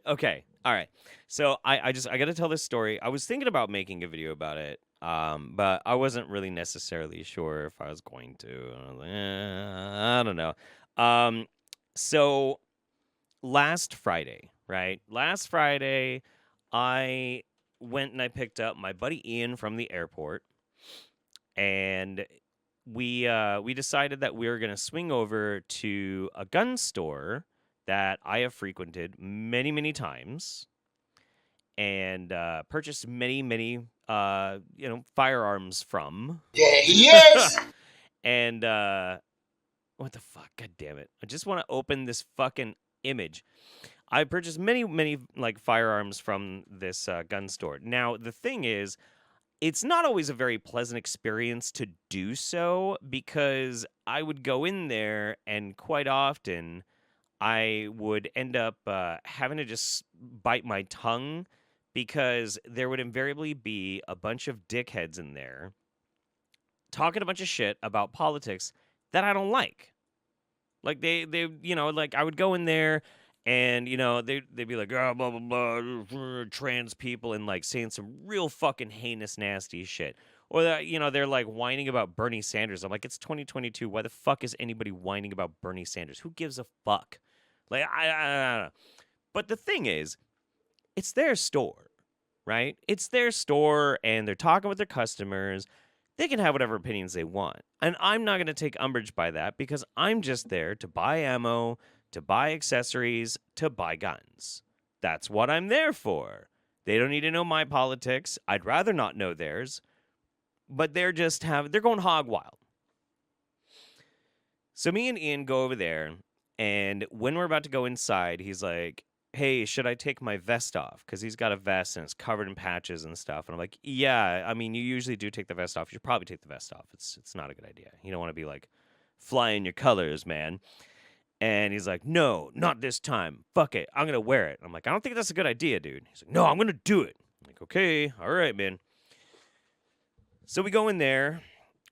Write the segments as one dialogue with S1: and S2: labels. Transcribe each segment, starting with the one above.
S1: Okay. All right. So I got to tell this story. I was thinking about making a video about it. But I wasn't really necessarily sure if I was going to. I was like, I don't know. Um, so last Friday, right? Last Friday, I went and I picked up my buddy Ian from the airport, and we decided that we were gonna swing over to a gun store that I have frequented many times and purchased many firearms from.
S2: There he is.
S1: And what the fuck? God damn it! I just want to open this fucking image. I purchased many like firearms from this gun store. Now the thing is, it's not always a very pleasant experience to do so because I would go in there and quite often I would end up having to just bite my tongue because there would invariably be a bunch of dickheads in there talking a bunch of shit about politics that I don't like. Like like I would go in there and they'd be like, oh, blah blah blah, trans people, and like saying some real fucking heinous, nasty shit. Or that they're like whining about Bernie Sanders. I'm like, it's 2022. Why the fuck is anybody whining about Bernie Sanders? Who gives a fuck? Like I don't know. But the thing is, it's their store, right? It's their store, and they're talking with their customers. They can have whatever opinions they want. And I'm not going to take umbrage by that because I'm just there to buy ammo, to buy accessories, to buy guns. That's what I'm there for. They don't need to know my politics. I'd rather not know theirs. But they're going hog wild. So me and Ian go over there, and when we're about to go inside, he's like, hey, should I take my vest off? Because he's got a vest and it's covered in patches and stuff. And I'm like, yeah, I mean, you usually do take the vest off. You should probably take the vest off. It's not a good idea. You don't want to be like flying your colors, man. And he's like, no, not this time. Fuck it. I'm going to wear it. I'm like, I don't think that's a good idea, dude. He's like, no, I'm going to do it. I'm like, okay, all right, man. So we go in there.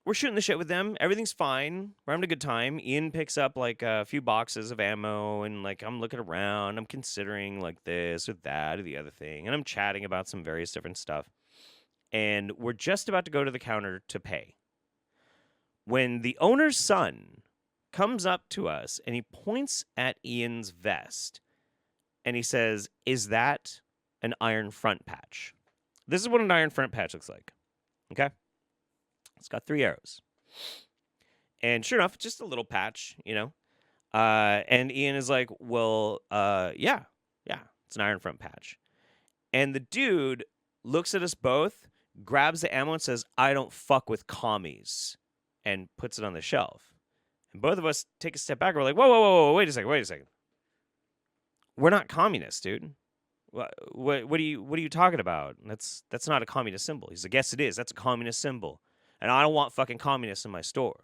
S1: We're shooting the shit with them. Everything's fine. We're having a good time. Ian picks up like a few boxes of ammo, and like I'm looking around. I'm considering like this or that or the other thing, and I'm chatting about some various different stuff. And we're just about to go to the counter to pay when the owner's son comes up to us and he points at Ian's vest and he says, "Is that an iron front patch?" This is what an iron front patch looks like. Okay? It's got 3 arrows. And sure enough, just a little patch, and Ian is like, well, yeah, it's an iron front patch. And the dude looks at us both, grabs the ammo and says, I don't fuck with commies, and puts it on the shelf. And both of us take a step back. We're like, whoa, wait a second. We're not communists, dude. What are you talking about? That's not a communist symbol. He's like, yes, it is. That's a communist symbol. And I don't want fucking communists in my store.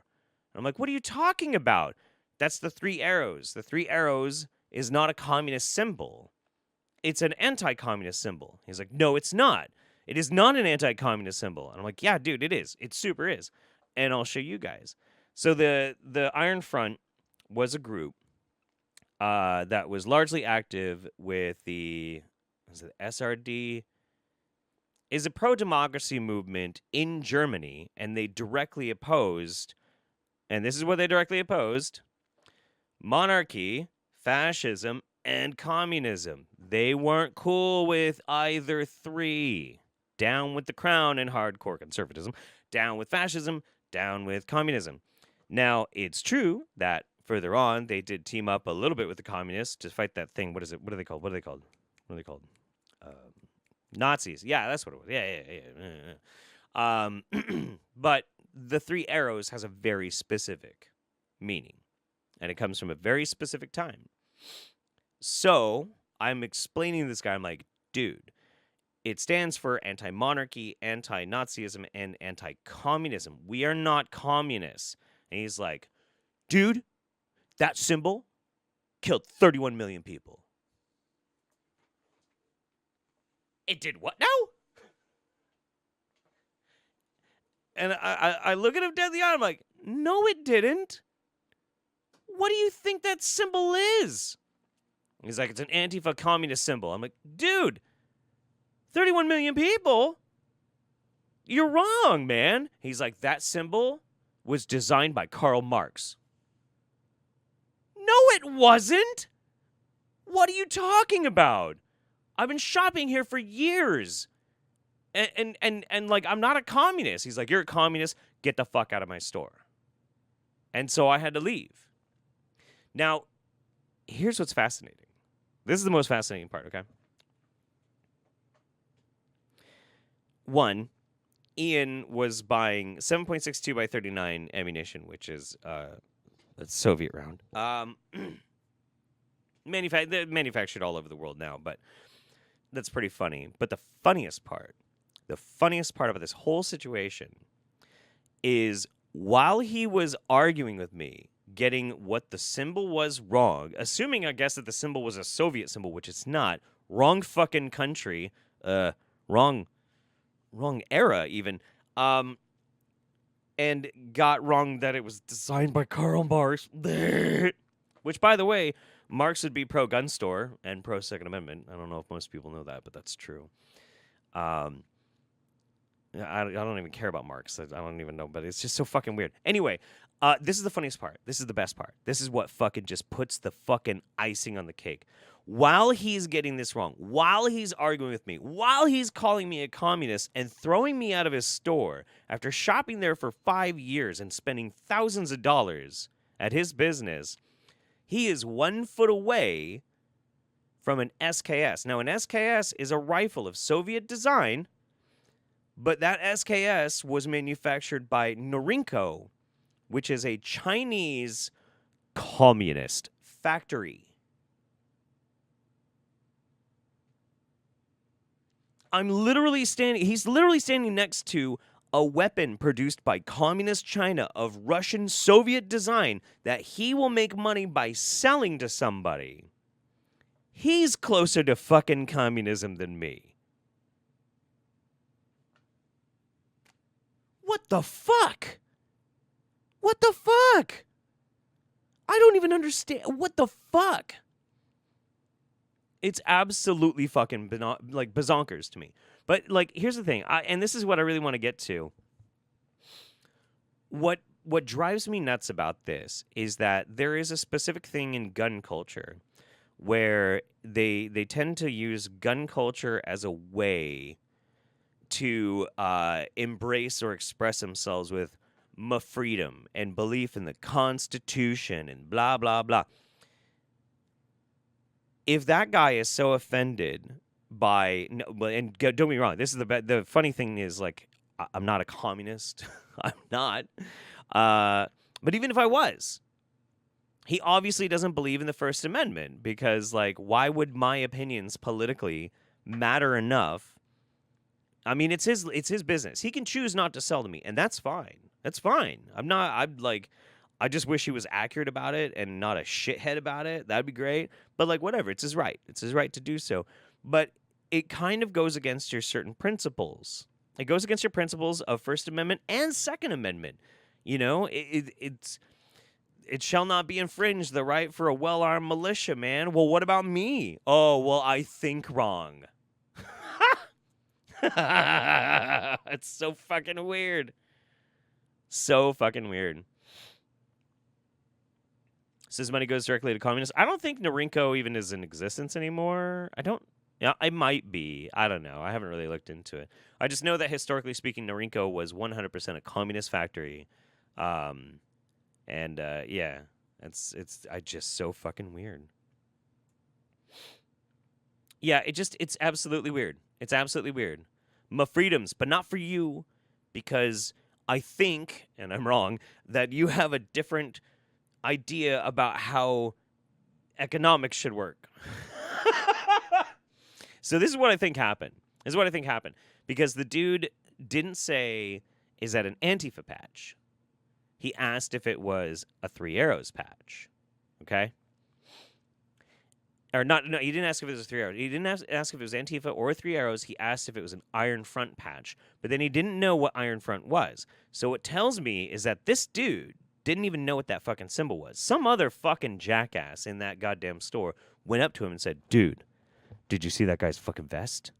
S1: And I'm like, what are you talking about? That's the 3 arrows. The 3 arrows is not a communist symbol. It's an anti-communist symbol. He's like, no, it's not. It is not an anti-communist symbol. And I'm like, yeah, dude, it is. It super is. And I'll show you guys. So the Iron Front was a group that was largely active with the SRD, is a pro-democracy movement in Germany, and they directly opposed, and this is what they directly opposed, monarchy, fascism, and communism. They weren't cool with either 3. Down with the crown and hardcore conservatism, down with fascism, down with communism. Now, it's true that further on, they did team up a little bit with the communists to fight that thing. What is it? What are they called? Nazis. Yeah, that's what it was. Yeah. But the 3 arrows has a very specific meaning, and it comes from a very specific time. So I'm explaining to this guy. I'm like, dude, it stands for anti-monarchy, anti-Nazism, and anti-communism. We are not communists. And he's like, dude, that symbol killed 31 million people. It did what now? And I look at him dead in the eye. I'm like, no, it didn't. What do you think that symbol is? He's like, it's an Antifa communist symbol. I'm like, dude, 31 million people? You're wrong, man. He's like, that symbol was designed by Karl Marx. No, it wasn't. What are you talking about? I've been shopping here for years. And like, I'm not a communist. He's like, you're a communist. Get the fuck out of my store. And so I had to leave. Now, here's what's fascinating. This is the most fascinating part, okay? One, Ian was buying 7.62 by 39 ammunition, which is a Soviet round. Manufactured all over the world now, but that's pretty funny. But the funniest part about this whole situation is while he was arguing with me, getting what the symbol was wrong, assuming, I guess, that the symbol was a Soviet symbol, which it's not. Wrong fucking country. Wrong era, even. And got wrong that it was designed by Karl Marx. Which, by the way, Marx would be pro-gun store and pro-Second Amendment. I don't know if most people know that, but that's true. I don't even care about Marx. I don't even know, but it's just so fucking weird. Anyway, this is the funniest part. This is the best part. This is what fucking just puts the fucking icing on the cake. While he's getting this wrong, while he's arguing with me, while he's calling me a communist and throwing me out of his store after shopping there for 5 years and spending thousands of dollars at his business, he is 1 foot away from an SKS. Now, an SKS is a rifle of Soviet design, but that SKS was manufactured by Norinco, which is a Chinese communist factory. He's literally standing next to a weapon produced by communist China of Russian Soviet design that he will make money by selling to somebody. He's closer to fucking communism than me. What the fuck? What the fuck? I don't even understand. What the fuck? It's absolutely fucking bazonkers to me. But like, here's the thing, and this is what I really want to get to. What drives me nuts about this is that there is a specific thing in gun culture where they tend to use gun culture as a way to embrace or express themselves with freedom and belief in the Constitution and blah, blah, blah. If that guy is so offended by, and don't get me wrong, this is the funny thing is, like, I'm not a communist. I'm not. But even if I was, he obviously doesn't believe in the First Amendment because, like, why would my opinions politically matter enough? I mean, it's his business. He can choose not to sell to me, and that's fine. That's fine. I just wish he was accurate about it and not a shithead about it. That'd be great. But, like, whatever. It's his right. It's his right to do so. But it kind of goes against your certain principles. It goes against your principles of First Amendment and Second Amendment. You know, it shall not be infringed, the right for a well-armed militia, man. Well, what about me? Oh, well, I think wrong. It's so fucking weird. So fucking weird. Says money goes directly to communists. I don't think Norinco even is in existence anymore. Yeah, I might be. I don't know. I haven't really looked into it. I just know that historically speaking, Norinco was 100% a communist factory. Yeah, it's just so fucking weird. Yeah, it's absolutely weird. It's absolutely weird. My freedoms, but not for you, because I think, and I'm wrong, that you have a different idea about how economics should work. So this is what I think happened. Because the dude didn't say, is that an Antifa patch? He asked if it was a 3 Arrows patch. Okay? Or not, no, he didn't ask if it was a 3 Arrows. He didn't ask if it was Antifa or 3 Arrows. He asked if it was an Iron Front patch. But then he didn't know what Iron Front was. So what tells me is that this dude didn't even know what that fucking symbol was. Some other fucking jackass in that goddamn store went up to him and said, dude, did you see that guy's fucking vest?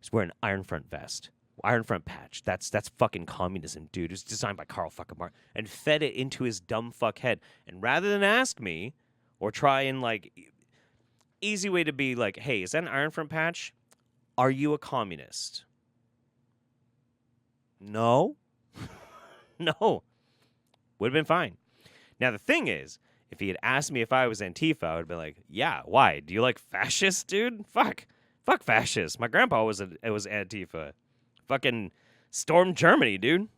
S1: He's wearing an Iron Front vest. Iron Front patch. That's fucking communism, dude. It's designed by Karl fucking Marx. And fed it into his dumb fuck head. And rather than ask me or try and, like, easy way to be like, hey, is that an Iron Front patch? Are you a communist? No. No. Would have been fine. Now, the thing is, if he had asked me if I was Antifa, I would have been like, yeah, why? Do you like fascists, dude? Fuck fascists. My grandpa was Antifa. Fucking stormed Germany, dude.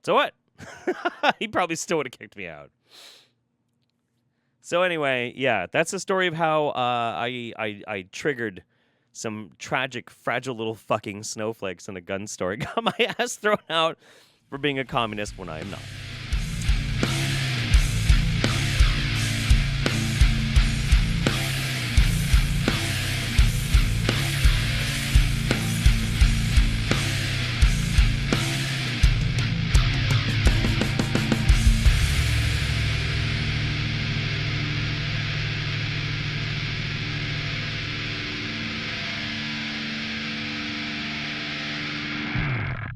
S1: So what? He probably still would have kicked me out. So anyway, yeah, that's the story of how I triggered some tragic, fragile little fucking snowflakes in a gun store. Got my ass thrown out for being a communist when I am not.